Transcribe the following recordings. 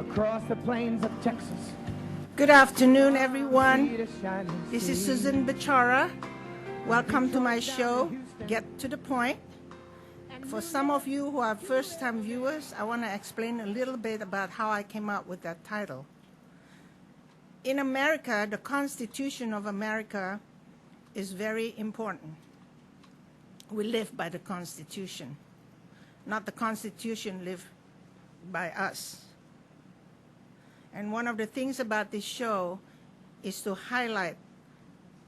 across the plains of Texas. Good afternoon, everyone. This is Susan Bechara. Welcome to my show, Get to the Point. For some of you who are first-time viewers, I want to explain a little bit about how I came up with that title. In America, the Constitution of America is very important. We live by the Constitution, not the Constitution live by us. And one of the things about this show is to highlight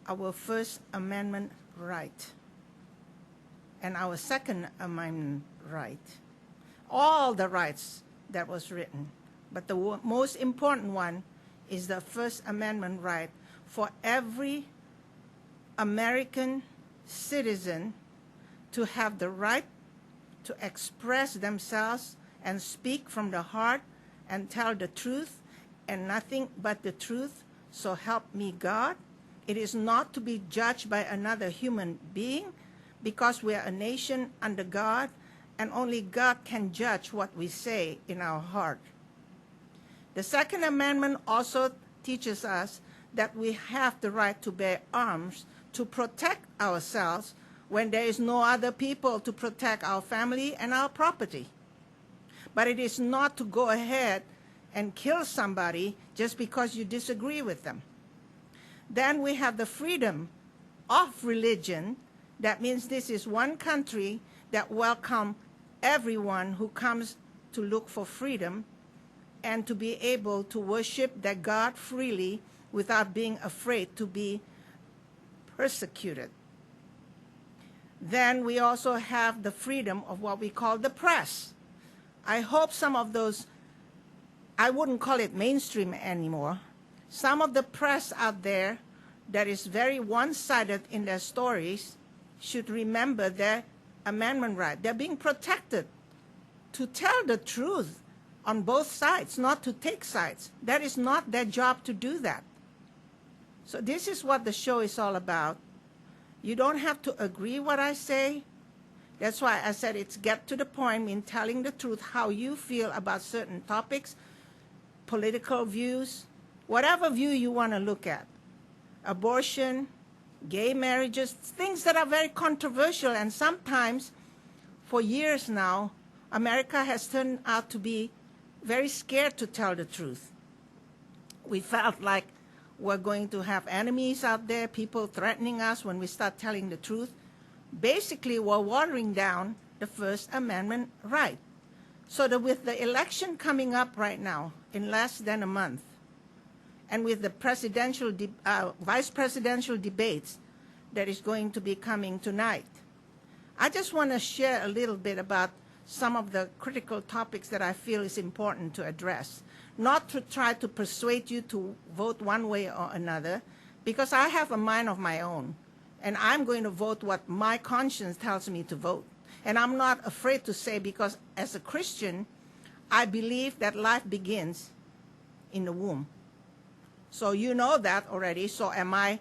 our First Amendment right and our Second Amendment right, all the rights that was written. But the most important one is the First Amendment right for every American citizen to have the right to express themselves and speak from the heart and tell the truth and nothing but the truth, so help me God. It is not to be judged by another human being, because we are a nation under God, and only God can judge what we say in our heart. The Second Amendment also teaches us that we have the right to bear arms to protect ourselves when there is no other people to protect our family and our property. But it is not to go ahead and kill somebody just because you disagree with them. Then we have the freedom of religion. That means this is one country that welcomes everyone who comes to look for freedom and to be able to worship their God freely without being afraid to be persecuted. Then we also have the freedom of what we call the press. I hope some of those, I wouldn't call it mainstream anymore, some of the press out there that is very one-sided in their stories should remember their amendment right. They're being protected to tell the truth on both sides, not to take sides. That is not their job to do that. So this is what the show is all about. You don't have to agree what I say. That's why I said it's get to the point in telling the truth, how you feel about certain topics, political views, whatever view you want to look at. Abortion, gay marriages, things that are very controversial, and sometimes for years now, America has turned out to be very scared to tell the truth. We felt like we're going to have enemies out there, people threatening us when we start telling the truth. Basically, we're watering down the First Amendment right. So that with the election coming up right now in less than a month, and with the presidential, vice presidential debates that is going to be coming tonight, I just want to share a little bit about some of the critical topics that I feel is important to address. Not to try to persuade you to vote one way or another, because I have a mind of my own, and I'm going to vote what my conscience tells me to vote. And I'm not afraid to say, because as a Christian, I believe that life begins in the womb. So you know that already. So am I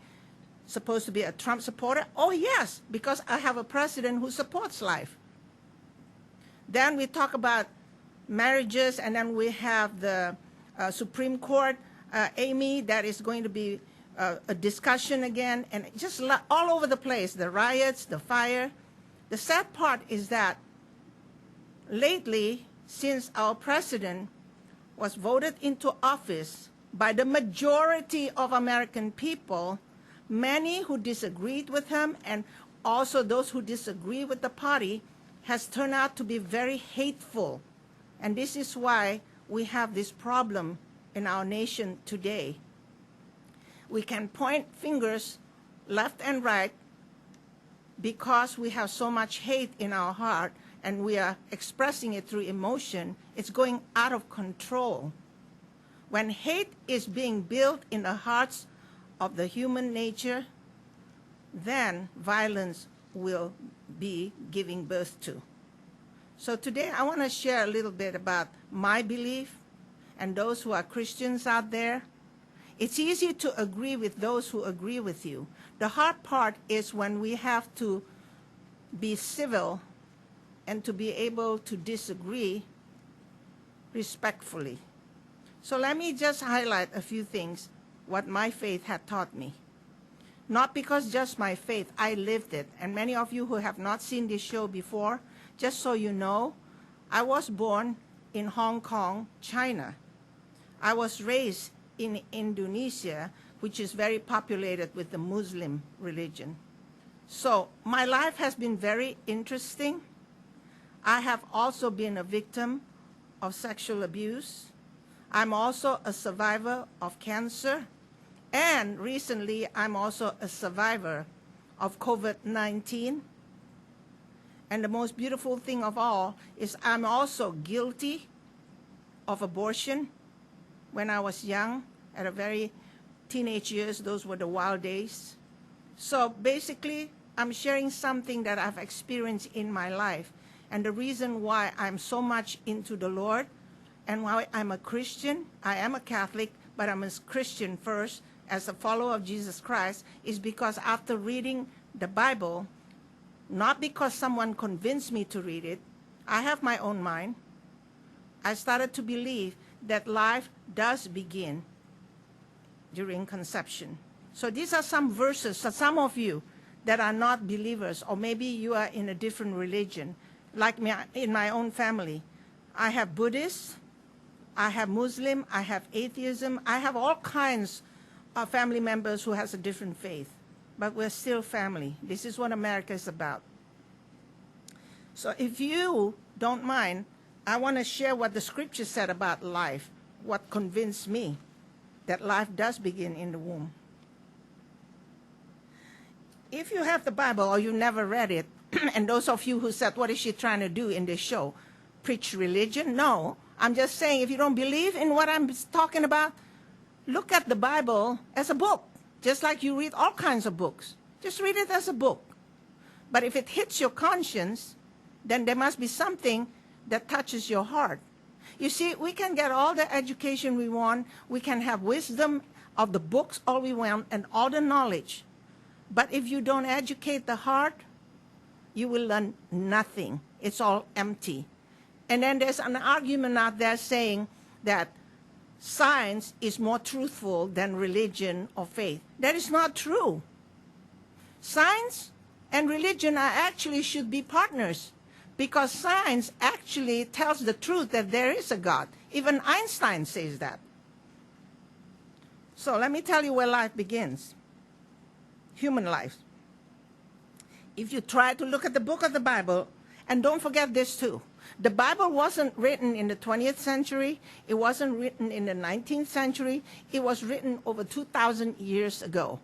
supposed to be a Trump supporter? Oh, yes, because I have a president who supports life. Then we talk about marriages, and then we have the Supreme Court, Amy, that is going to be a discussion again, and just all over the place, the riots, the fire. The sad part is that lately, since our president was voted into office by the majority of American people, many who disagreed with him and also those who disagree with the party has turned out to be very hateful. And this is why we have this problem in our nation today. We can point fingers left and right because we have so much hate in our heart and we are expressing it through emotion. It's going out of control. When hate is being built in the hearts of the human nature, then violence will be giving birth to. So today I want to share a little bit about my belief and those who are Christians out there. It's easy to agree with those who agree with you. The hard part is when we have to be civil and to be able to disagree respectfully. So let me just highlight a few things, what my faith had taught me. Not because just my faith, I lived it. And many of you who have not seen this show before, just so you know, I was born in Hong Kong, China. I was raised in Indonesia, which is very populated with the Muslim religion. So my life has been very interesting. I have also been a victim of sexual abuse. I'm also a survivor of cancer. And recently, I'm also a survivor of COVID-19. And the most beautiful thing of all is I'm also guilty of abortion when I was young, at a very teenage years. Those were the wild days. So basically, I'm sharing something that I've experienced in my life. And the reason why I'm so much into the Lord and why I'm a Christian, I am a Catholic, but I'm a Christian first, as a follower of Jesus Christ, is because after reading the Bible, not because someone convinced me to read it, I have my own mind, I started to believe that life does begin during conception. So these are some verses for some of you that are not believers, or maybe you are in a different religion, like me in my own family. I have Buddhists, I have Muslim, I have atheism, I have all kinds of family members who has a different faith, but we're still family. This is what America is about. So if you don't mind, I want to share what the scripture said about life, what convinced me that life does begin in the womb. If you have the Bible or you never read it, and those of you who said, what is she trying to do in this show? Preach religion? No. I'm just saying, if you don't believe in what I'm talking about, look at the Bible as a book, just like you read all kinds of books. Just read it as a book. But if it hits your conscience, then there must be something that touches your heart. You see, we can get all the education we want, we can have wisdom of the books all we want, and all the knowledge. But if you don't educate the heart, you will learn nothing. It's all empty. And then there's an argument out there saying that science is more truthful than religion or faith. That is not true. Science and religion are actually should be partners, because science actually tells the truth that there is a God. Even Einstein says that. So let me tell you where life begins. Human life. If you try to look at the book of the Bible, and don't forget this too, the Bible wasn't written in the 20th century, it wasn't written in the 19th century, it was written over 2,000 years ago.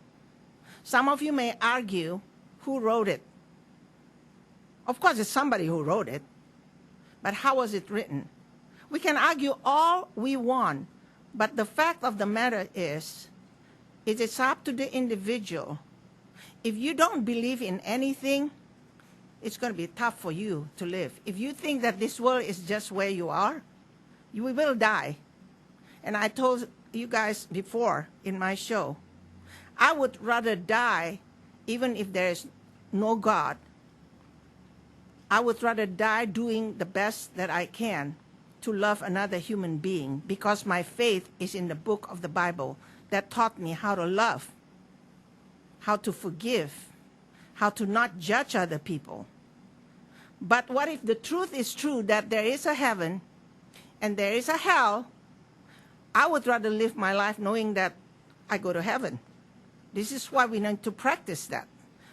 Some of you may argue who wrote it. Of course, it's somebody who wrote it, but how was it written? We can argue all we want, but the fact of the matter is, it is up to the individual. If you don't believe in anything, it's going to be tough for you to live. If you think that this world is just where you are, you will die. And I told you guys before in my show, I would rather die even if there is no God. I would rather die doing the best that I can to love another human being, because my faith is in the book of the Bible that taught me how to love, how to forgive, how to not judge other people. But what if the truth is true, that there is a heaven and there is a hell? I would rather live my life knowing that I go to heaven. This is why we need to practice that.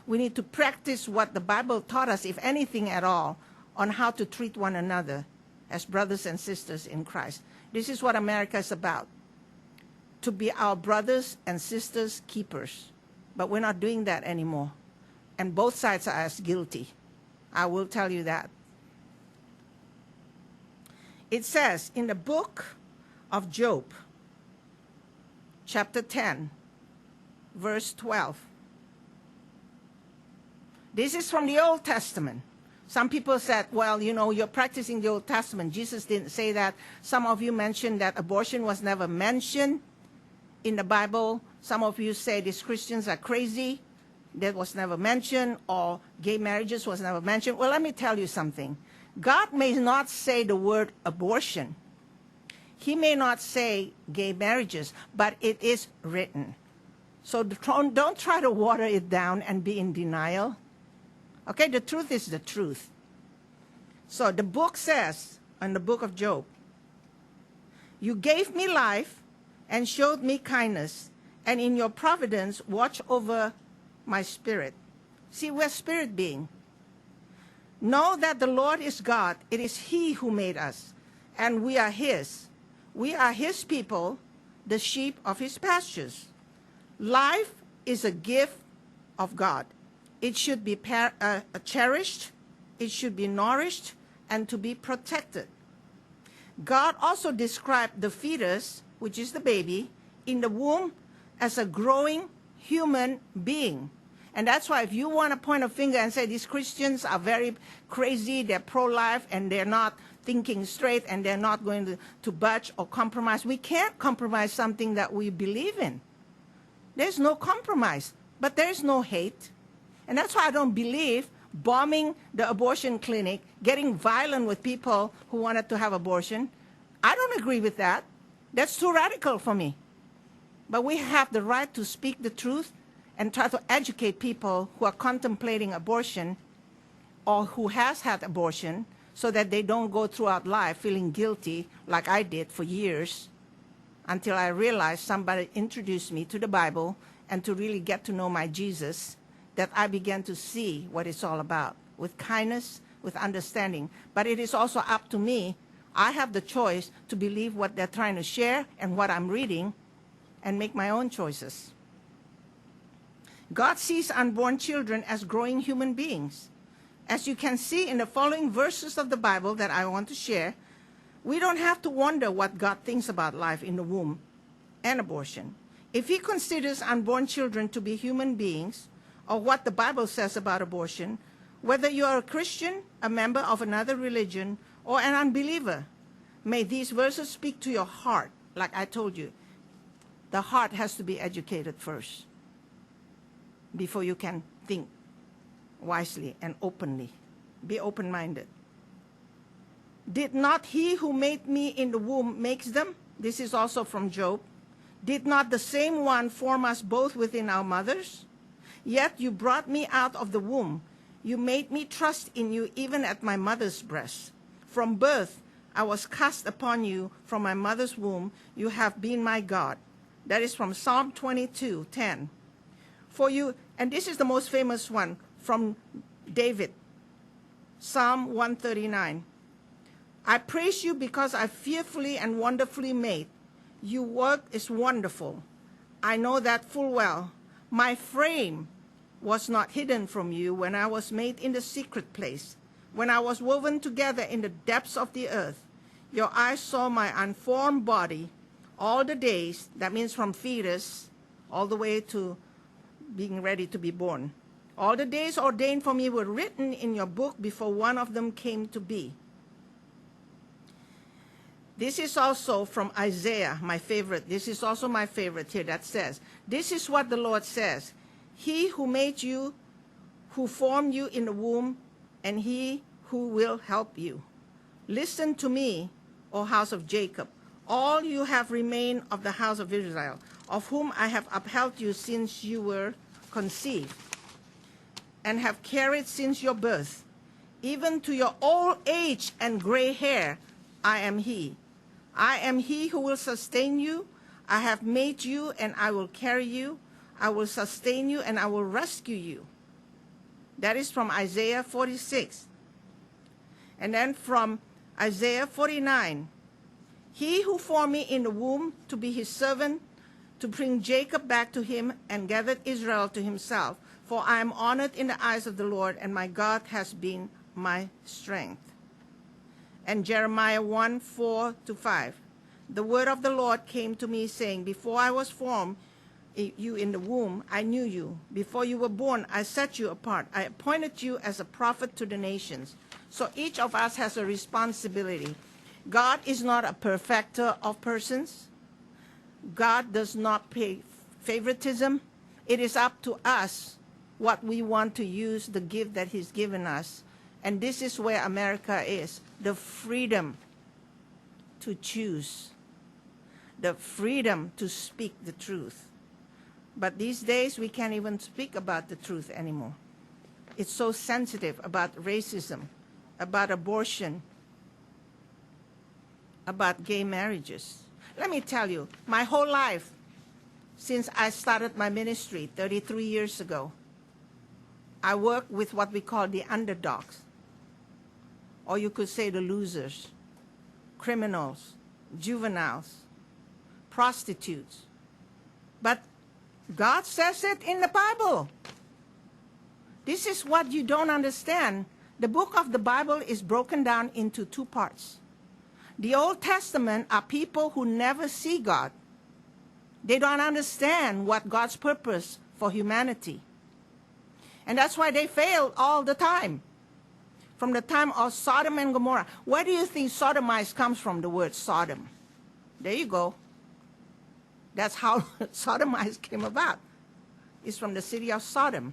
We need to practice what the Bible taught us, if anything at all, on how to treat one another as brothers and sisters in Christ. This is what America is about, to be our brothers and sisters keepers. But we're not doing that anymore. And both sides are as guilty. I will tell you that. It says in the book of Job, chapter 10, verse 12. This is from the Old Testament. Some people said, well, you know, you're practicing the Old Testament. Jesus didn't say that. Some of you mentioned that abortion was never mentioned in the Bible. Some of you say these Christians are crazy. That was never mentioned. Or gay marriages was never mentioned. Well, let me tell you something. God may not say the word abortion. He may not say gay marriages, but it is written. So don't try to water it down and be in denial. Okay, the truth is the truth. So the book says, in the book of Job, you gave me life and showed me kindness, and in your providence watch over my spirit. See, we're spirit being. Know that the Lord is God. It is he who made us, and we are his. We are his people, the sheep of his pastures. Life is a gift of God. It should be cherished, it should be nourished, and to be protected. God also described the fetus, which is the baby, in the womb as a growing human being. And that's why if you want to point a finger and say these Christians are very crazy, they're pro-life, and they're not thinking straight, and they're not going to budge or compromise, we can't compromise something that we believe in. There's no compromise, but there's no hate. And that's why I don't believe bombing the abortion clinic, getting violent with people who wanted to have abortion. I don't agree with that. That's too radical for me. But we have the right to speak the truth and try to educate people who are contemplating abortion or who has had abortion so that they don't go throughout life feeling guilty like I did for years until I realized somebody introduced me to the Bible and to really get to know my Jesus, that I began to see what it's all about with kindness, with understanding. But it is also up to me. I have the choice to believe what they're trying to share and what I'm reading and make my own choices. God sees unborn children as growing human beings. As you can see in the following verses of the Bible that I want to share, we don't have to wonder what God thinks about life in the womb and abortion. If he considers unborn children to be human beings, or what the Bible says about abortion, whether you are a Christian, a member of another religion, or an unbeliever, may these verses speak to your heart. Like I told you, the heart has to be educated first before you can think wisely and openly. Be open-minded. Did not he who made me in the womb makes them? This is also from Job. Did not the same one form us both within our mothers? Yet you brought me out of the womb. You made me trust in you even at my mother's breast. From birth I was cast upon you. From my mother's womb you have been my God. That is from Psalm 22:10. For you, and this is the most famous one from David, Psalm 139. I praise you because I fearfully and wonderfully made. Your work is wonderful. I know that full well. My frame was not hidden from you when I was made in the secret place, when I was woven together in the depths of the earth. Your eyes saw my unformed body. All the days, that means from fetus all the way to being ready to be born. All the days ordained for me were written in your book before one of them came to be. This is also from Isaiah, my favorite. This is also my favorite here that says, this is what the Lord says. He who made you, who formed you in the womb, and he who will help you. Listen to me, O house of Jacob, all you have remained of the house of Israel, of whom I have upheld you since you were conceived, and have carried since your birth. Even to your old age and gray hair, I am he. I am he who will sustain you. I have made you, and I will carry you. I will sustain you, and I will rescue you. That is from Isaiah 46. And then from Isaiah 49. He who formed me in the womb to be his servant, to bring Jacob back to him and gathered Israel to himself. For I am honored in the eyes of the Lord, and my God has been my strength. And Jeremiah 1:4-5. The word of the Lord came to me, saying, before I was formed you in the womb, I knew you. Before you were born, I set you apart. I appointed you as a prophet to the nations. So each of us has a responsibility. God is not a perfecter of persons. God does not pay favoritism. It is up to us what we want to use the gift that he's given us. And this is where America is, the freedom to choose the freedom to speak the truth. But these days, we can't even speak about the truth anymore. It's so sensitive about racism, about abortion, about gay marriages. Let me tell you, my whole life, since I started my ministry 33 years ago, I work with what we call the underdogs, or you could say the losers, criminals, juveniles, prostitutes. But God says it in the Bible. This is what you don't understand. The book of the Bible is broken down into two parts. The Old Testament are people who never see God. They don't understand what God's purpose for humanity. And that's why they failed all the time. From the time of Sodom and Gomorrah. Where do you think sodomites comes from, the word Sodom? There you go. That's how sodomites came about. It's from the city of Sodom.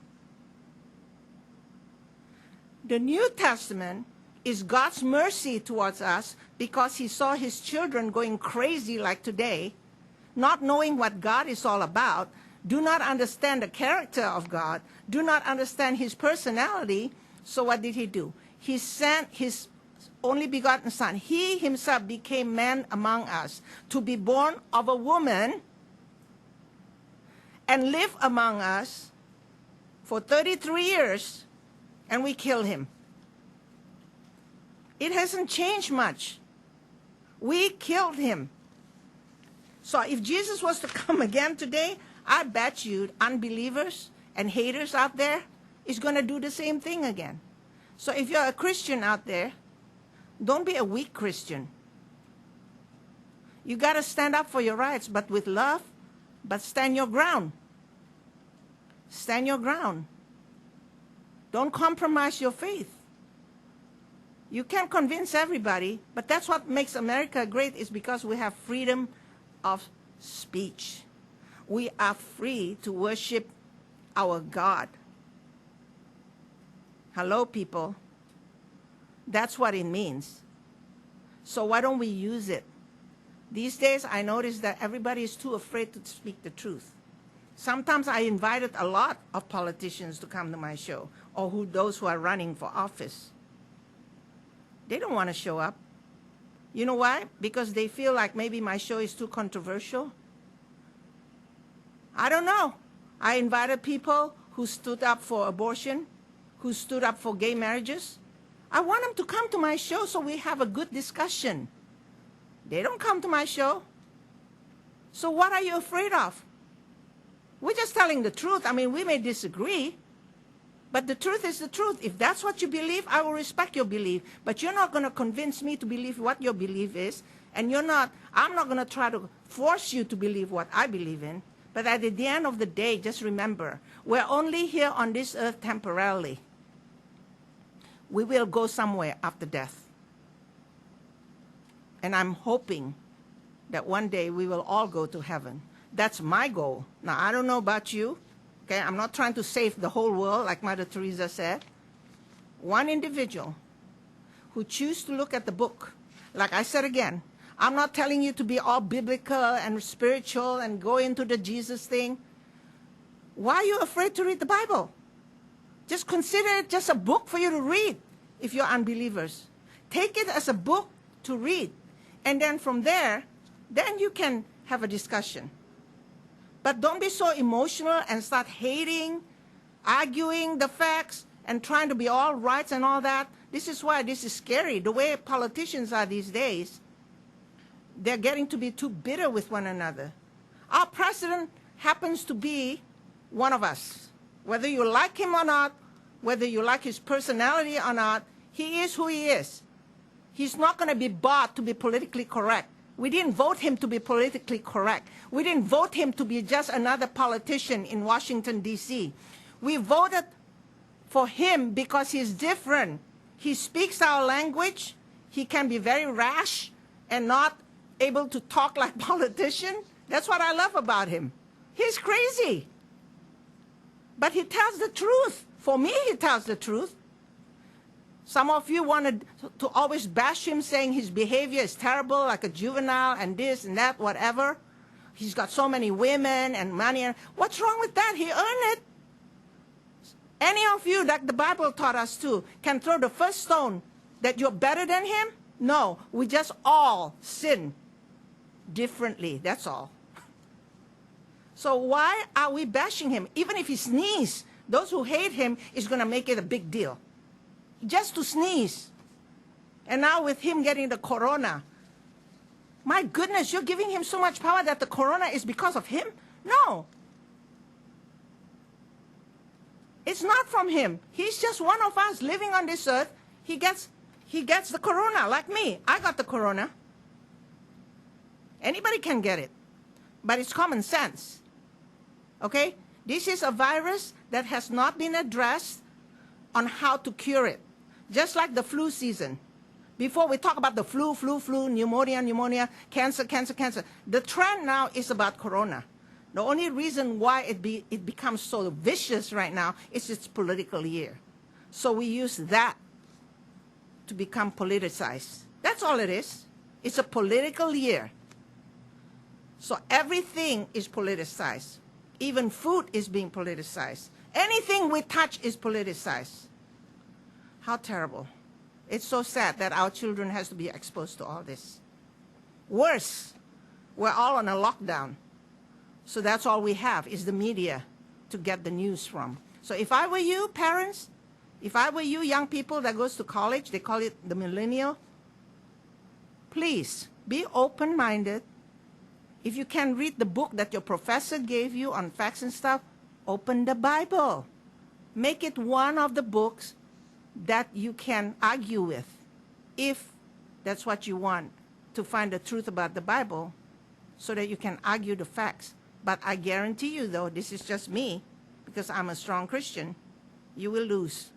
The New Testament is God's mercy towards us because he saw his children going crazy like today, not knowing what God is all about, do not understand the character of God, do not understand his personality. So what did he do? He sent his only begotten Son. He himself became man among us to be born of a woman and live among us for 33 years, and we killed him. It hasn't changed much. We killed him. So if Jesus was to come again today, I bet you unbelievers and haters out there is going to do the same thing again. So if you're a Christian out there, don't be a weak Christian. You got to stand up for your rights, but with love, but stand your ground. Stand your ground. Don't compromise your faith. You can't convince everybody, but that's what makes America great, is because we have freedom of speech. We are free to worship our God. Hello, people. That's what it means. So why don't we use it? These days, I notice that everybody is too afraid to speak the truth. Sometimes I invited a lot of politicians to come to my show, or those who are running for office. They don't want to show up. You know why? Because they feel like maybe my show is too controversial. I don't know. I invited people who stood up for abortion, who stood up for gay marriages. I want them to come to my show so we have a good discussion. They don't come to my show. So what are you afraid of? We're just telling the truth. I mean, we may disagree, but the truth is the truth. If that's what you believe, I will respect your belief. But you're not going to convince me to believe what your belief is, and I'm not going to try to force you to believe what I believe in. But at the end of the day, just remember, we're only here on this earth temporarily. We will go somewhere after death. And I'm hoping that one day we will all go to heaven. That's my goal. Now, I don't know about you. Okay, I'm not trying to save the whole world, like Mother Teresa said. One individual who chooses to look at the book. Like I said again, I'm not telling you to be all biblical and spiritual and go into the Jesus thing. Why are you afraid to read the Bible? Just consider it just a book for you to read if you're unbelievers. Take it as a book to read. And then from there, then you can have a discussion. But don't be so emotional and start hating, arguing the facts, and trying to be all right and all that. This is why this is scary. The way politicians are these days, they're getting to be too bitter with one another. Our president happens to be one of us. Whether you like him or not, whether you like his personality or not, he is who he is. He's not going to be bought to be politically correct. We didn't vote him to be politically correct. We didn't vote him to be just another politician in Washington, D.C. We voted for him because he's different. He speaks our language. He can be very rash and not able to talk like a politician. That's what I love about him. He's crazy. But he tells the truth. For me, he tells the truth. Some of you wanted to always bash him, saying his behavior is terrible, like a juvenile and this and that, whatever. He's got so many women and money. What's wrong with that? He earned it. Any of you, like the Bible taught us to, can throw the first stone that you're better than him? No, we just all sin differently, that's all. So why are we bashing him? Even if he sneezes, those who hate him is going to make it a big deal. Just to sneeze. And now with him getting the corona, my goodness, you're giving him so much power that the corona is because of him? No. It's not from him. He's just one of us living on this earth. He gets the corona, like me. I got the corona. Anybody can get it. But it's common sense. Okay? This is a virus that has not been addressed on how to cure it. Just like the flu season. Before we talk about the flu, pneumonia, cancer. The trend now is about corona. The only reason why it becomes so vicious right now is it's political year. So we use that to become politicized. That's all it is. It's a political year. So everything is politicized. Even food is being politicized. Anything we touch is politicized. How terrible. It's so sad that our children has to be exposed to all this. Worse, we're all on a lockdown. So that's all we have is the media to get the news from. So if I were you, parents, if I were you, young people that goes to college, they call it the millennial, please be open-minded. If you can read the book that your professor gave you on facts and stuff, open the Bible. Make it one of the books that you can argue with, if that's what you want, to find the truth about the Bible so that you can argue the facts. But I guarantee you, though, this is just me, because I'm a strong Christian, you will lose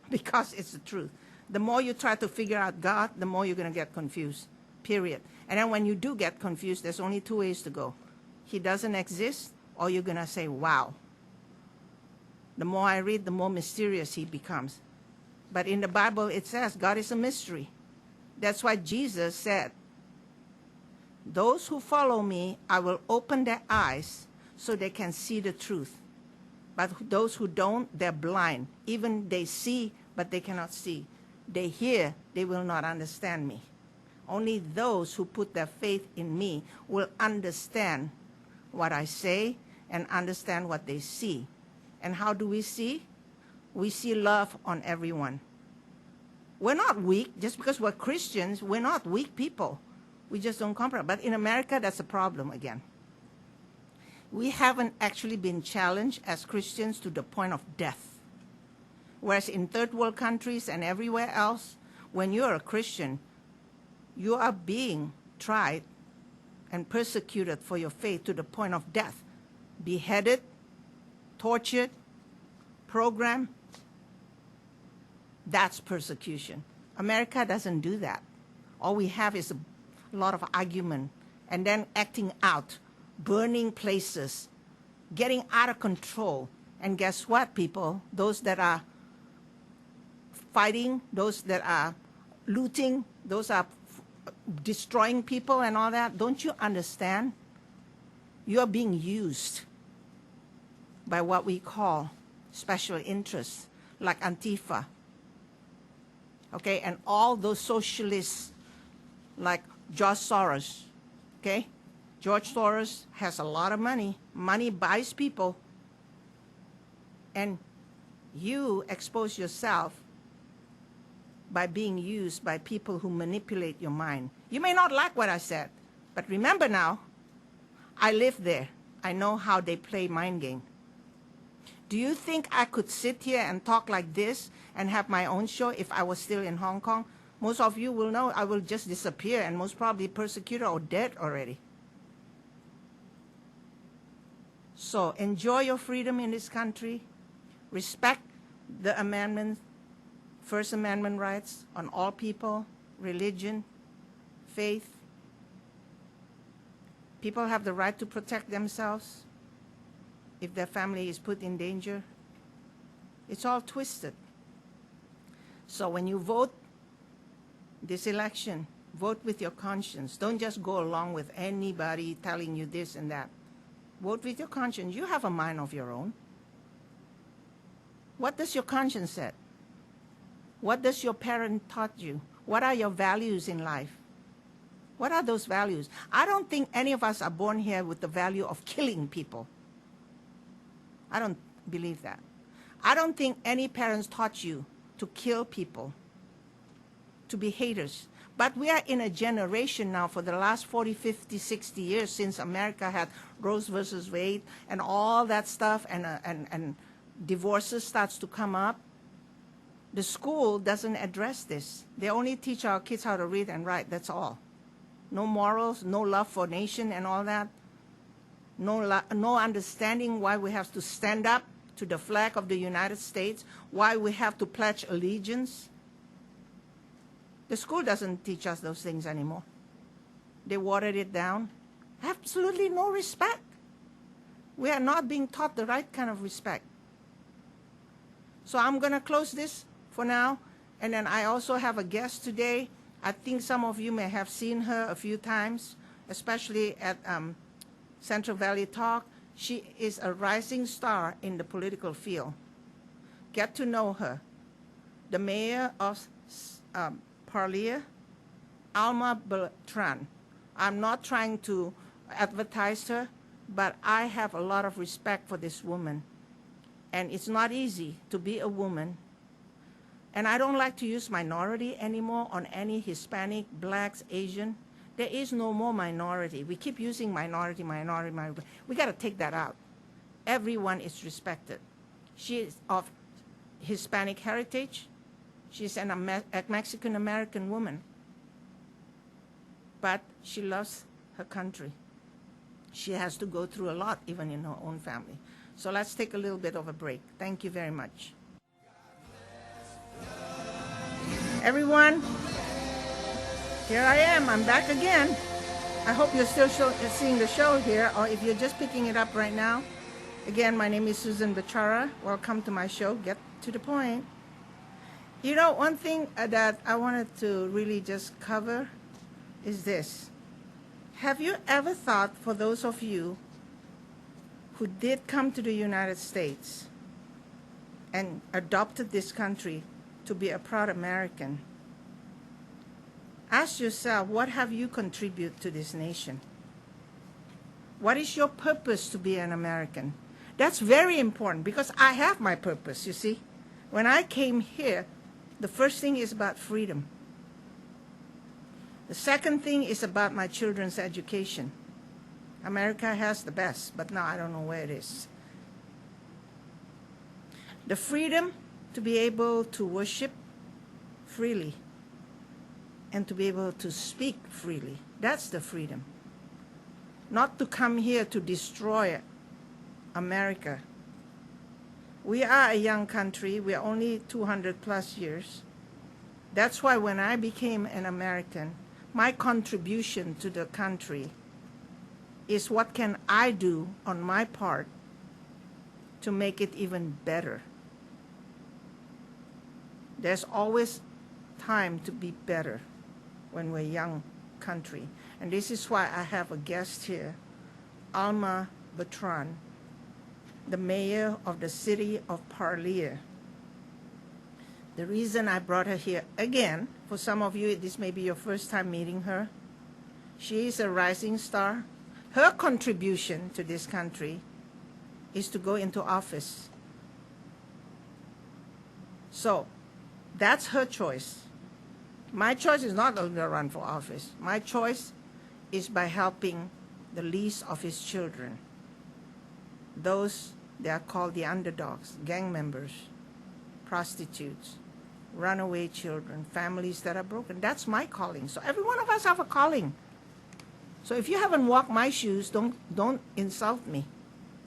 because it's the truth. The more you try to figure out God, the more you're going to get confused, period. And then when you do get confused, there's only two ways to go. He doesn't exist, or you're going to say, wow. The more I read, the more mysterious he becomes. But in the Bible, it says God is a mystery. That's why Jesus said, those who follow me, I will open their eyes so they can see the truth. But those who don't, they're blind. Even they see, but they cannot see. They hear, they will not understand me. Only those who put their faith in me will understand what I say and understand what they see. And how do we see? We see love on everyone. We're not weak. Just because we're Christians, we're not weak people. We just don't compromise. But in America, that's a problem again. We haven't actually been challenged as Christians to the point of death. Whereas in third world countries and everywhere else, when you're a Christian, you are being tried and persecuted for your faith to the point of death. Beheaded, tortured, programmed. That's persecution. America doesn't do that. All we have is a lot of argument and then acting out, burning places, getting out of control. And guess what, people? Those that are fighting, those that are looting, those are destroying people and all that, don't you understand? You are being used by what we call special interests, like Antifa. Okay, and all those socialists like George Soros, okay? George Soros has a lot of money. Money buys people. And you expose yourself by being used by people who manipulate your mind. You may not like what I said, but remember now, I live there. I know how they play mind game. Do you think I could sit here and talk like this and have my own show if I was still in Hong Kong? Most of you will know I will just disappear and most probably persecuted or dead already. So enjoy your freedom in this country. Respect the amendment, First Amendment rights on all people, religion, faith. People have the right to protect themselves if their family is put in danger. It's all twisted. So when you vote this election, vote with your conscience. Don't just go along with anybody telling you this and that. Vote with your conscience. You have a mind of your own. What does your conscience say? What does your parent taught you? What are your values in life? What are those values? I don't think any of us are born here with the value of killing people. I don't believe that. I don't think any parents taught you to kill people, to be haters. But we are in a generation now for the last 40, 50, 60 years since America had Roe versus Wade and all that stuff, and divorces starts to come up. The school doesn't address this. They only teach our kids how to read and write, that's all. No morals, no love for nation and all that. No understanding why we have to stand up to the flag of the United States, why we have to pledge allegiance. The school doesn't teach us those things anymore. They watered it down. Absolutely no respect. We are not being taught the right kind of respect. So I'm going to close this for now. And then I also have a guest today. I think some of you may have seen her a few times, especially at CentralValleyTalk. She is a rising star in the political field. Get to know her. The mayor of Parlier, Alma Beltran. I'm not trying to advertise her, but I have a lot of respect for this woman. And it's not easy to be a woman. And I don't like to use minority anymore on any Hispanic, blacks, Asian. There is no more minority. We keep using minority. We got to take that out. Everyone is respected. She is of Hispanic heritage. She's a Mexican-American woman. But she loves her country. She has to go through a lot, even in her own family. So let's take a little bit of a break. Thank you very much. Everyone, here I am. I'm back again. I hope you're still seeing the show here, or if you're just picking it up right now. Again, my name is Susan Bechara. Welcome to my show. Get to the point. You know, one thing that I wanted to really just cover is this. Have you ever thought, for those of you who did come to the United States and adopted this country to be a proud American, ask yourself, what have you contributed to this nation? What is your purpose to be an American? That's very important, because I have my purpose, you see. When I came here, the first thing is about freedom. The second thing is about my children's education. America has the best, but now I don't know where it is. The freedom to be able to worship freely and to be able to speak freely. That's the freedom. Not to come here to destroy America. We are a young country. We are only 200 plus years. That's why when I became an American, my contribution to the country is what can I do on my part to make it even better. There's always time to be better when we're a young country. And this is why I have a guest here, Alma Beltran, the mayor of the city of Parlier. The reason I brought her here again, for some of you, this may be your first time meeting her. She is a rising star. Her contribution to this country is to go into office. So that's her choice. My choice is not to run for office. My choice is by helping the least of his children. Those, they are called the underdogs, gang members, prostitutes, runaway children, families that are broken. That's my calling. So every one of us have a calling. So if you haven't walked my shoes, don't insult me.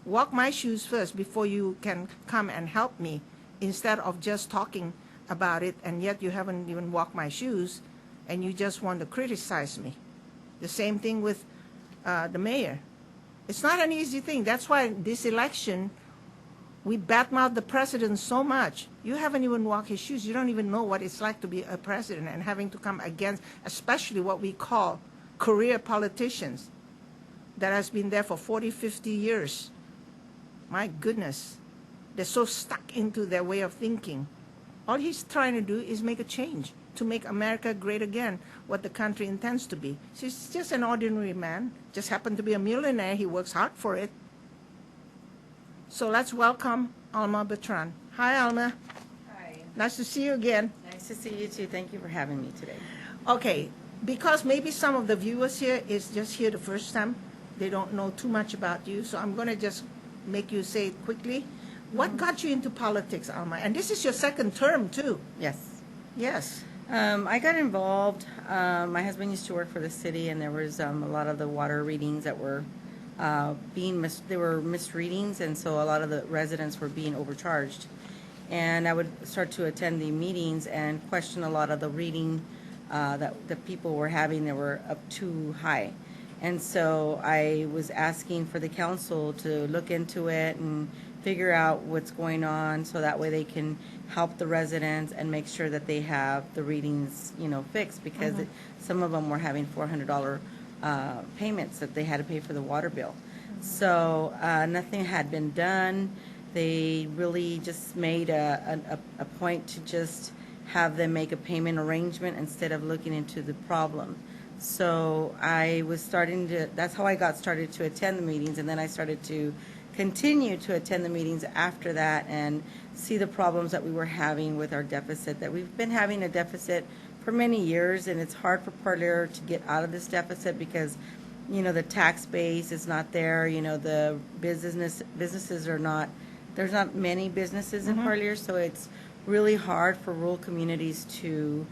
Walk my shoes first before you can come and help me, instead of just talking about it, and yet you haven't even walked my shoes, and you just want to criticize me. The same thing with the mayor. It's not an easy thing. That's why this election We badmouth the president so much. You haven't even walked his shoes. You don't even know what it's like to be a president and having to come against, especially what we call career politicians that has been there for 40, 50 years. My goodness. They're so stuck into their way of thinking. All he's trying to do is make a change to make America great again, what the country intends to be. So he's just an ordinary man, just happened to be a millionaire. He works hard for it. So let's welcome Alma Beltran. Hi, Alma. Hi. Nice to see you again. Nice to see you too. Thank you for having me today. Okay, because maybe some of the viewers here is just here the first time. They don't know too much about you, so I'm going to just make you say it quickly. What got you into politics, Alma? And this is your second term, too. Yes. Yes. I got involved. My husband used to work for the city, and there was a lot of the water readings that were they were misreadings, and so a lot of the residents were being overcharged. And I would start to attend the meetings and question a lot of the reading that the people were having that were up too high. And so I was asking for the council to look into it and figure out what's going on so that way they can help the residents and make sure that they have the readings, fixed, because some of them were having $400 payments that they had to pay for the water bill. So nothing had been done. They really just made a point to just have them make a payment arrangement instead of looking into the problem. So I was that's how I got started to attend the meetings, and then I started to continue to attend the meetings after that and see the problems that we were having with our deficit, that we've been having a deficit for many years, and it's hard for Parlier to get out of this deficit because, the tax base is not there, the businesses are not, there's not many businesses in Parlier, so it's really hard for rural communities to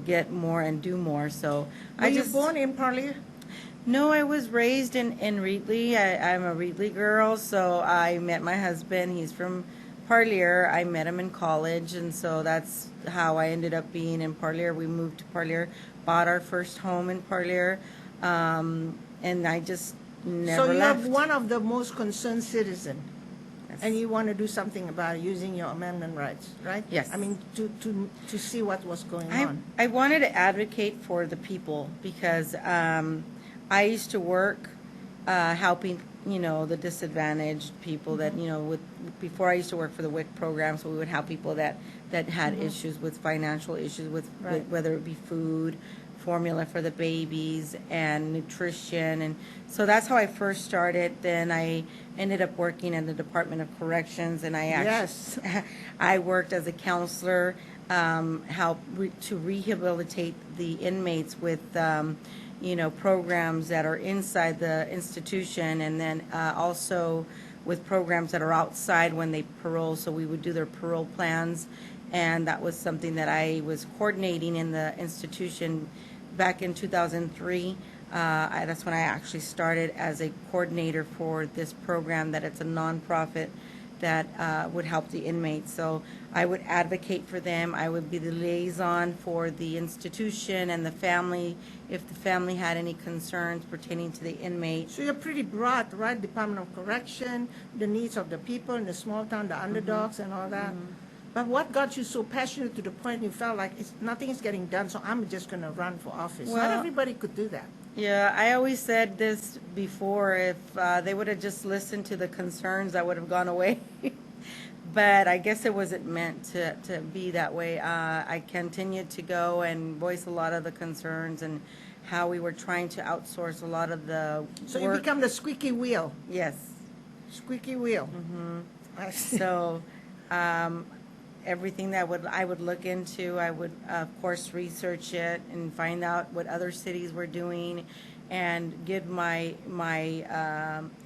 get more and do more. So Were you born in Parlier? No, I was raised in Reedley. I'm a Reedley girl, so I met my husband. He's from Parlier. I met him in college, and so that's how I ended up being in Parlier. We moved to Parlier, bought our first home in Parlier, and I just never left. So you're one of the most concerned citizens. Yes. And you want to do something about it using your amendment rights, right? Yes. I mean, to see what was going on. I wanted to advocate for the people because I used to work helping, the disadvantaged people that, before I used to work for the WIC program, so we would help people that had issues with financial issues with whether it be food, formula for the babies, and nutrition. And so that's how I first started. Then I ended up working in the Department of Corrections, and I worked as a counselor, to rehabilitate the inmates with programs that are inside the institution, and then also with programs that are outside when they parole. So we would do their parole plans, and that was something that I was coordinating in the institution back in 2003. That's when I actually started as a coordinator for this program, that it's a nonprofit that would help the inmates. So I would advocate for them. I would be the liaison for the institution and the family if the family had any concerns pertaining to the inmate. So you're pretty broad, right? Department of Correction, the needs of the people in the small town, the underdogs and all that. But what got you so passionate to the point you felt like nothing is getting done, so I'm just going to run for office? Well, not everybody could do that. Yeah, I always said this before. If they would have just listened to the concerns, I would have gone away. But I guess it wasn't meant to be that way. I continued to go and voice a lot of the concerns and how we were trying to outsource a lot of the So work. you become the squeaky wheel. Yes. Squeaky wheel. So everything that I would look into, I would, of course, research it and find out what other cities were doing and give my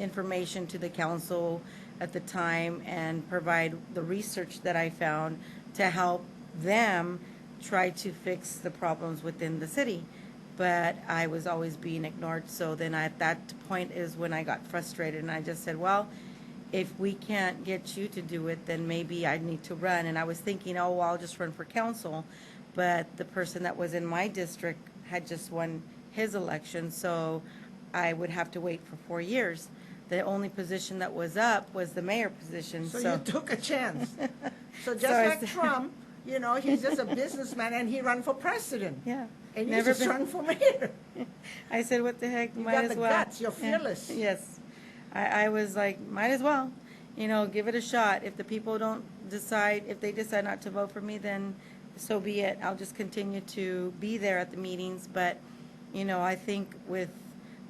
information to the council at the time and provide the research that I found to help them try to fix the problems within the city. But I was always being ignored. So then at that point is when I got frustrated, and I just said, well, if we can't get you to do it, then maybe I need to run. And I was thinking, oh, well, I'll just run for council. But the person that was in my district had just won his election, so I would have to wait for 4 years. the only position that was up was the mayor position. So you took a chance. So just So I like said- Trump, you know, he's just a businessman and he ran for president. Yeah. And you Never just been- run for mayor. I said, what the heck, You might got as the well. guts. You're Yeah. fearless. Yes. I was like, might as well, you know, give it a shot. If the people don't decide, if they decide not to vote for me, then so be it. I'll just continue to be there at the meetings. But, you know, I think with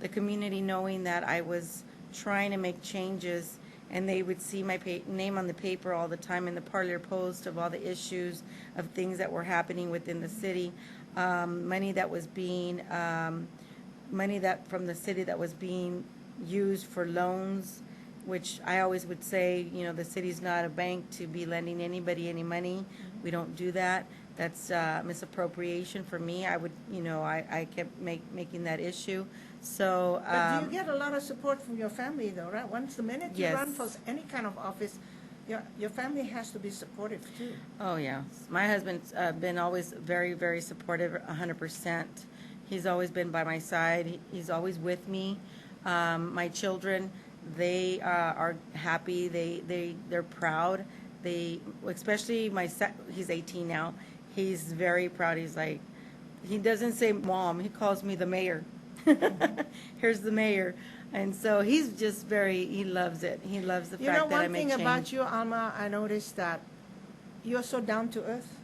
the community knowing that I was trying to make changes, and they would see my name on the paper all the time in the Parlier Post of all the issues of things that were happening within the city, money that was being, money that from the city that was being used for loans, which I always would say, you know, the city's not a bank to be lending anybody any money. We don't do that. That's misappropriation for me. I would, you know, I kept making that issue. So. But you get a lot of support from your family, though, right? Once the minute you Yes. run for any kind of office, your family has to be supportive, too. Oh, yeah. My husband's been always very, very supportive, 100%. He's always been by my side. He's always with me. My children, they are happy. They're proud. Especially he's 18 now. He's very proud. He's like, he doesn't say mom. He calls me the mayor. Here's the mayor. And so he's just he loves it. He loves the You know, fact that I one make thing change. about you, Alma, I noticed that you're so down to earth.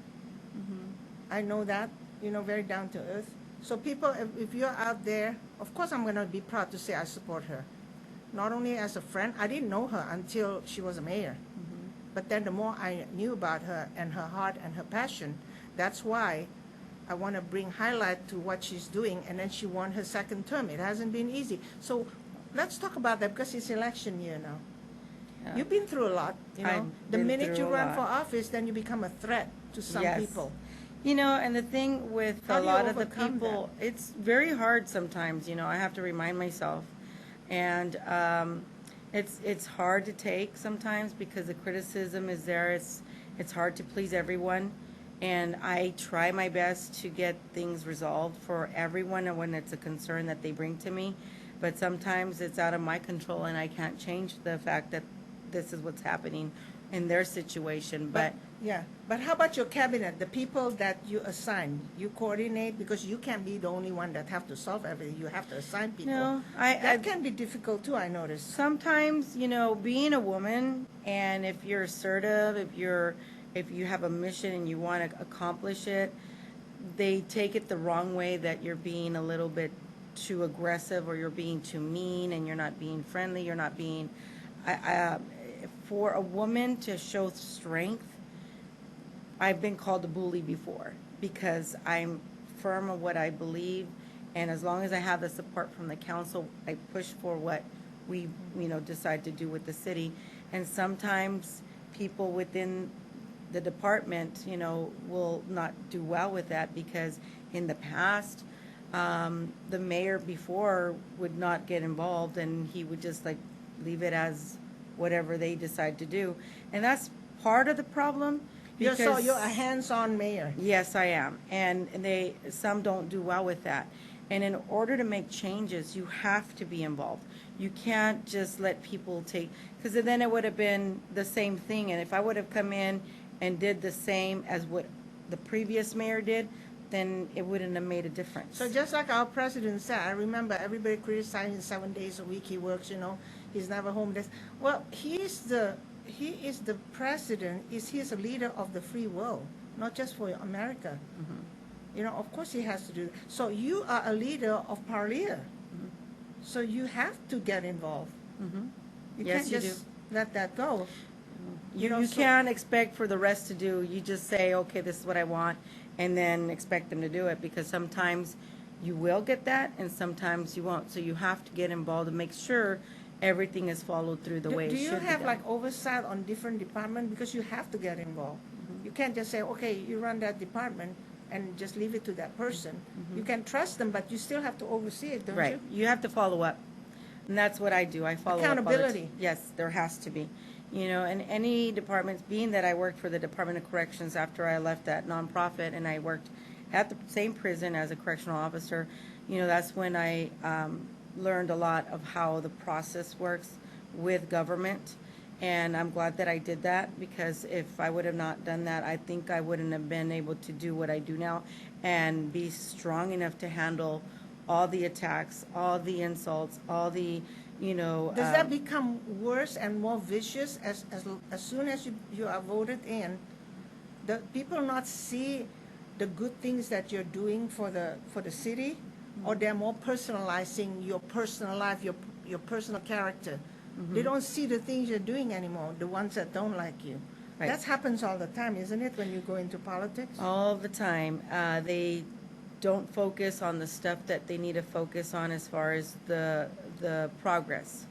I know that, you know, very down to earth. So people, if you're out there, of course I'm going to be proud to say I support her. Not only as a friend, I didn't know her until she was a mayor. But then the more I knew about her and her heart and her passion, that's why I want to bring highlight to what she's doing. And then she won her second term. It hasn't been easy. So let's talk about that because it's election year now. Yeah. You've been through a lot, you know. I've The been minute you through a run lot. for office, then you become a threat to some Yes. people. You know, and the thing with How a do you lot of the overcome people, it's very hard sometimes, you know, I have to remind myself. And it's hard to take sometimes because the criticism is there. It's hard to please everyone. And I try my best to get things resolved for everyone and when it's a concern that they bring to me. But sometimes it's out of my control and I can't change the fact that this is what's happening in their situation. But Yeah, but how about your cabinet, the people that you assign? You coordinate because you can't be the only one that have to solve everything. You have to assign people. No, that can be difficult too, I noticed. sometimes, you know, being a woman, and if you're assertive, if you have a mission and you want to accomplish it, they take it the wrong way that you're being a little bit too aggressive or you're being too mean and you're not being friendly, you're not being for a woman to show strength. I've been called a bully before because I'm firm on what I believe, and as long as I have the support from the council, I push for what we, you know, decide to do with the city. And sometimes people within the department, you know, will not do well with that because in the past, the mayor before would not get involved and he would just like leave it as whatever they decide to do. And that's part of the problem. You're Because a hands-on mayor. yes, I am, and some don't do well with that. And in order to make changes, you have to be involved. You can't just let people take, because then it would have been the same thing. And if I would have come in and did the same as what the previous mayor did, then it wouldn't have made a difference. So just like our president said, I remember everybody criticizing 7 days a week he works, you know, he's never home. Well, he is the president, he's a leader of the free world, not just for America. You know, of course he has to do that. So you are a leader of Parlier. So you have to get involved. You Yes, can't you just let that go. You know, so- can't expect for the rest to do. You just say, okay, this is what I want, and then expect them to do it, because sometimes you will get that and sometimes you won't. So you have to get involved and make sure everything is followed through the way it Do should you be have done. like oversight on different departments? Because you have to get involved. You can't just say, okay, you run that department and just leave it to that person. You can trust them, but you still have to oversee it, don't Right. you? You have to follow up. And that's what I do. I follow up. all the Accountability. Yes, there has to be. You know, and any departments, being that I worked for the Department of Corrections after I left that nonprofit, and I worked at the same prison as a correctional officer, you know, that's when I learned a lot of how the process works with government. And I'm glad that I did that, because if I would have not done that, I think I wouldn't have been able to do what I do now and be strong enough to handle all the attacks, all the insults, all the, Does that become worse and more vicious as soon as you are voted in? The people not see the good things that you're doing for the city, or they're more personalizing your personal life, your personal character. They don't see the things you're doing anymore, the ones that don't like you. Right. That happens all the time, isn't it, when you go into politics? all the time. They don't focus on the stuff that they need to focus on as far as the progress.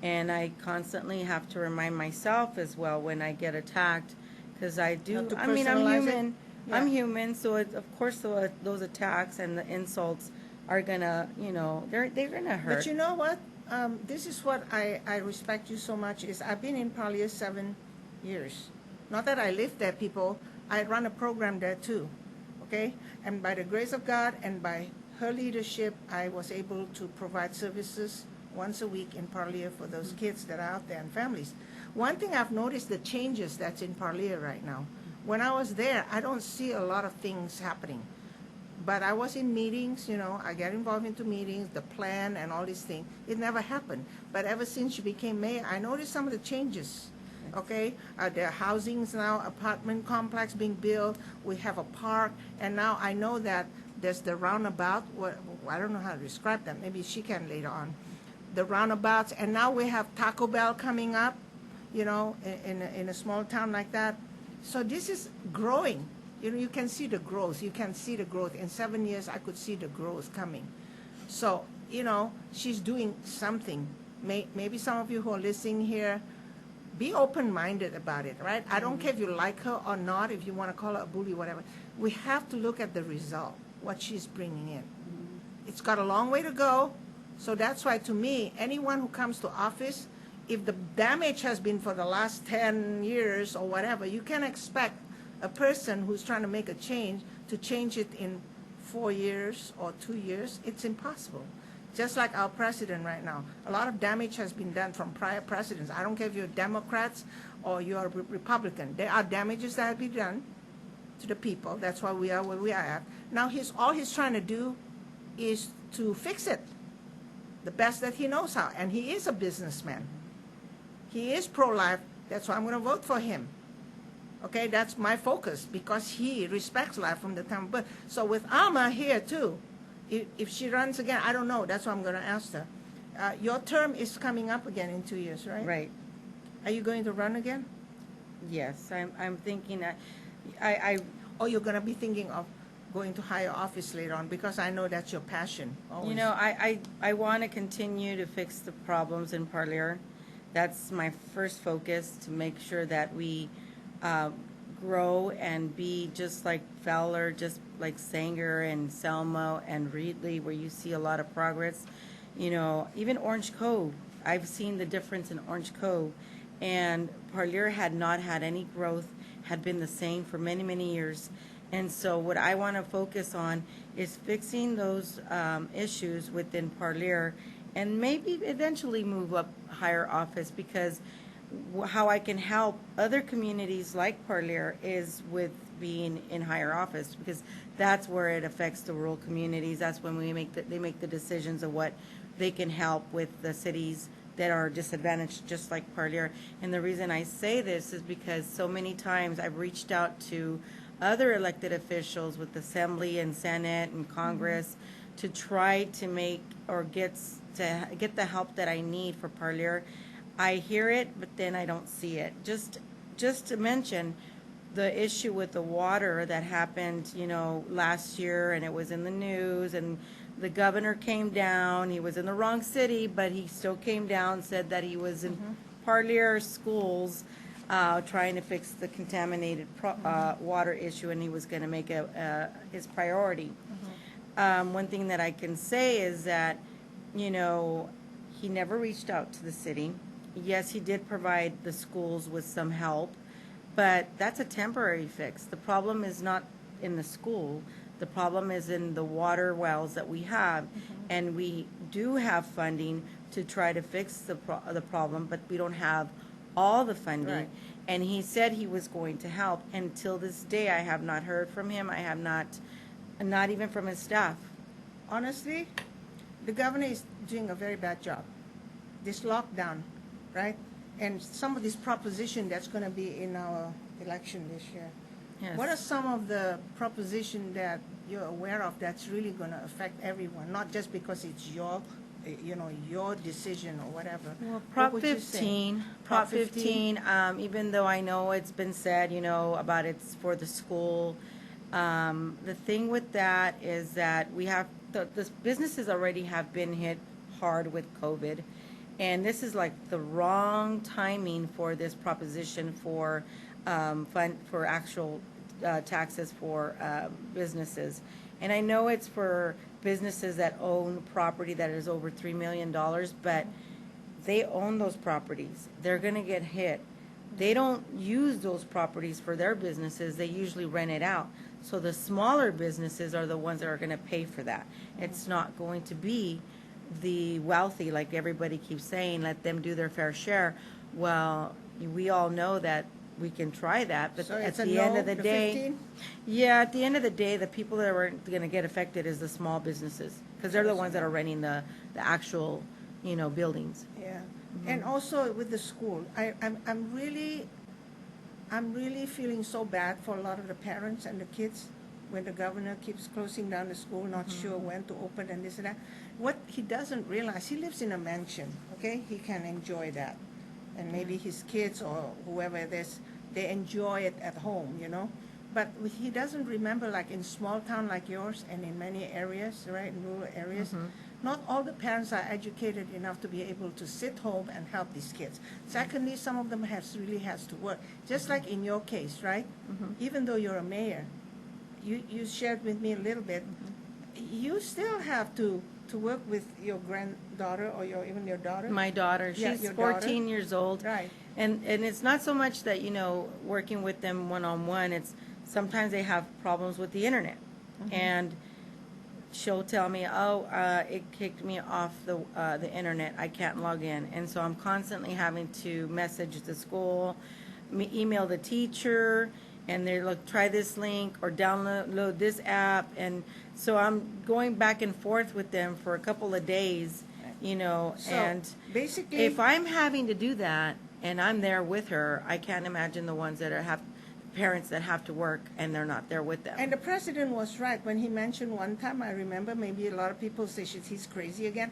And I constantly have to remind myself as well when I get attacked, because I do. Not to I mean, I'm personalize it? human. Yeah. I'm human, so of course those attacks and the insults are gonna, they're gonna hurt. But you know what? This is what I respect you so much is I've been in Parlier 7 years. Not that I live there, people. I run a program there too, okay? And by the grace of God and by her leadership, I was able to provide services once a week in Parlier for those kids that are out there and families. One thing I've noticed, the changes that's in Parlier right now. When I was there, I don't see a lot of things happening. But I was in meetings, I get involved into meetings, the plan and all these things. It never happened. But ever since she became mayor, I noticed some of the changes, okay? There are housings now, apartment complex being built. We have a park. And now I know that there's the roundabout. I don't know how to describe that. Maybe she can later on. The roundabouts. And now we have Taco Bell coming up, in a small town like that. So this is growing. You can see the growth. You can see the growth. In 7 years, I could see the growth coming. So, she's doing something. Maybe some of you who are listening here, be open-minded about it, right? I don't care if you like her or not, if you want to call her a bully, whatever. We have to look at the result, what she's bringing in. It's got a long way to go. So that's why, to me, anyone who comes to office, if the damage has been for the last 10 years or whatever, you can expect a person who's trying to make a change to change it in 4 years or 2 years. It's impossible. Just like our president right now. A lot of damage has been done from prior presidents. I don't care if you're Democrats or you're Republican. There are damages that have been done to the people. That's why we are where we are at. Now all he's trying to do is to fix it the best that he knows how. And he is a businessman. He is pro-life. That's why I'm going to vote for him. Okay, that's my focus, because he respects life from the time of birth. So with Alma here too, if she runs again, I don't know. That's what I'm going to ask her. Your term is coming up again in 2 years, right? Right. Are you going to run again? Yes, I'm thinking that Or you're going to be thinking of going to higher office later on, because I know that's your passion. Always. I want to continue to fix the problems in Parlier. That's my first focus, to make sure that we grow and be just like Fowler, just like Sanger and Selma and Reedley, where you see a lot of progress. Even Orange Cove, I've seen the difference in Orange Cove, and Parlier had not had any growth, had been the same for many, many years. And so what I want to focus on is fixing those issues within Parlier, and maybe eventually move up higher office, because how I can help other communities like Parlier is with being in higher office, because that's where it affects the rural communities. That's when they make the decisions of what they can help with the cities that are disadvantaged, just like Parlier. And the reason I say this is because so many times I've reached out to other elected officials with Assembly and Senate and Congress to try to make or get the help that I need for Parlier. I hear it, but then I don't see it. Just to mention the issue with the water that happened, last year, and it was in the news, and the governor came down. He was in the wrong city, but he still came down, said that he was in Parlier schools trying to fix the contaminated water issue, and he was going to make his priority. One thing that I can say is that, he never reached out to the city. Yes, he did provide the schools with some help, but that's a temporary fix. The problem is not in the school. The problem is in the water wells that we have. and we do have funding to try to fix the problem, but we don't have all the funding. Right. And he said he was going to help. Until this day, I have not heard from him. I have not even from his staff. Honestly, the governor is doing a very bad job. This lockdown, right? And some of this proposition that's going to be in our election this year. Yes. What are some of the proposition that you're aware of that's really going to affect everyone, not just because it's your, your decision or whatever? Well, What Prop would you say? 15, Prop 15, even though I know it's been said, about it's for the school, the thing with that is that we have, the businesses already have been hit hard with COVID, and this is like the wrong timing for this proposition for for actual taxes for businesses. And I know it's for businesses that own property that is over $3 million, but they own those properties. They're going to get hit. They don't use those properties for their businesses. They usually rent it out. So the smaller businesses are the ones that are going to pay for that. It's not going to be the wealthy, like everybody keeps saying, let them do their fair share. Well, we all know that we can try that, but So at it's a the end no, of the the day, 15? yeah, at the end of the day, the people that are going to get affected is the small businesses, because they're the ones that are renting the actual, buildings. Yeah, and also with the school, I'm really feeling so bad for a lot of the parents and the kids when the governor keeps closing down the school, not sure when to open and this and that. What he doesn't realize, he lives in a mansion, okay? He can enjoy that, and maybe his kids or whoever it is, they enjoy it at home, But he doesn't remember, like in small town like yours and in many areas, right, in rural areas, not all the parents are educated enough to be able to sit home and help these kids. Secondly, some of them really has to work. Just like in your case, right? Even though you're a mayor, you shared with me a little bit, you still have to work with your granddaughter or even your daughter. My daughter, Yeah, she's your 14 daughter. years old. Right. And it's not so much that, working with them one-on-one, it's sometimes they have problems with the internet. And she'll tell me, it kicked me off the internet. I can't log in. And so I'm constantly having to message the school, email the teacher, and they're like, try this link or download this app. And so I'm going back and forth with them for a couple of days, So, and basically, if I'm having to do that and I'm there with her, I can't imagine the ones that have parents that have to work and they're not there with them. and the president was right when he mentioned one time, I remember, maybe a lot of people say he's crazy again.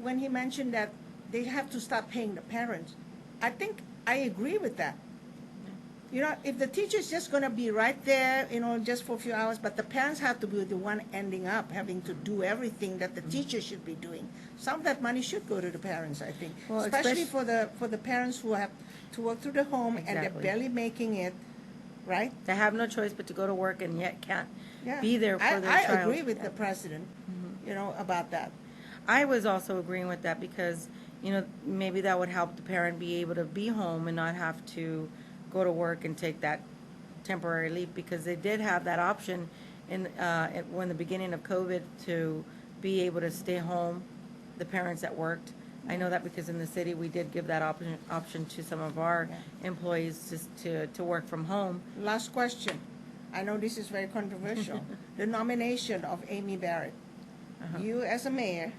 When he mentioned that they have to stop paying the parents, I think I agree with that. If the teacher's just going to be right there, just for a few hours, but the parents have to be the one ending up having to do everything that the teacher should be doing. Some of that money should go to the parents, I think, Well, especially for the parents who have to work through the home and they're Exactly. barely making it, right? They have no choice but to go to work and yet can't Yeah. be there for their I child. agree with the president, about that. I was also agreeing with that because, maybe that would help the parent be able to be home and not have to go to work and take that temporary leave, because they did have that option when the beginning of COVID to be able to stay home, the parents that worked. I know that because in the city we did give that option to some of our employees just to work from home. Last question. I know this is very controversial. The nomination of Amy Barrett. You as a mayor,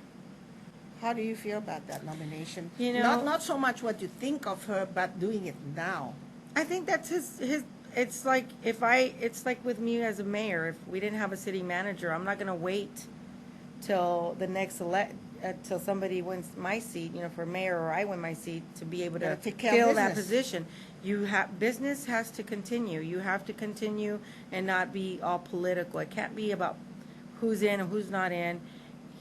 how do you feel about that nomination? Not so much what you think of her, but doing it now. I think that's his. It's like it's like with me as a mayor. If we didn't have a city manager, I'm not going to wait till the next till somebody wins my seat, for mayor, or I win my seat, to be able to take care of fill that business. position. Business has to continue. You have to continue and not be all political. It can't be about who's in and who's not in.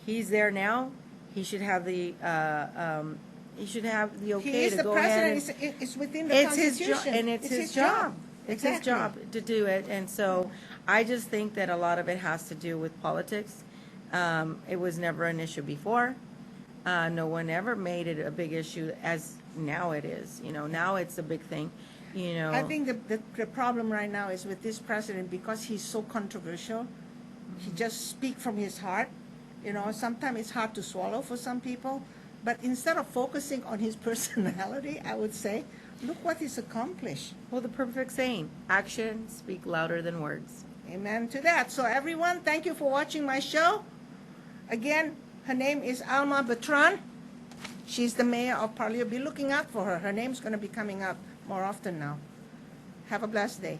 He's there now. He should have the okay He is to the go ahead and president. It's within the it's his Constitution. job, and it's his job. It's his Exactly. job to do it, and so I just think that a lot of it has to do with politics. It was never an issue before. No one ever made it a big issue as now it is. Now it's a big thing. I think the problem right now is with this president, because he's so controversial. He just speaks from his heart, You know, sometimes it's hard to swallow for some people. But instead of focusing on his personality, I would say, look what he's accomplished. Well, the perfect saying, actions speak louder than words. Amen to that. So everyone, thank you for watching my show. Again, her name is Alma Beltran. She's the mayor of Parleo. Be looking out for her. Her name's going to be coming out more often now. Have a blessed day.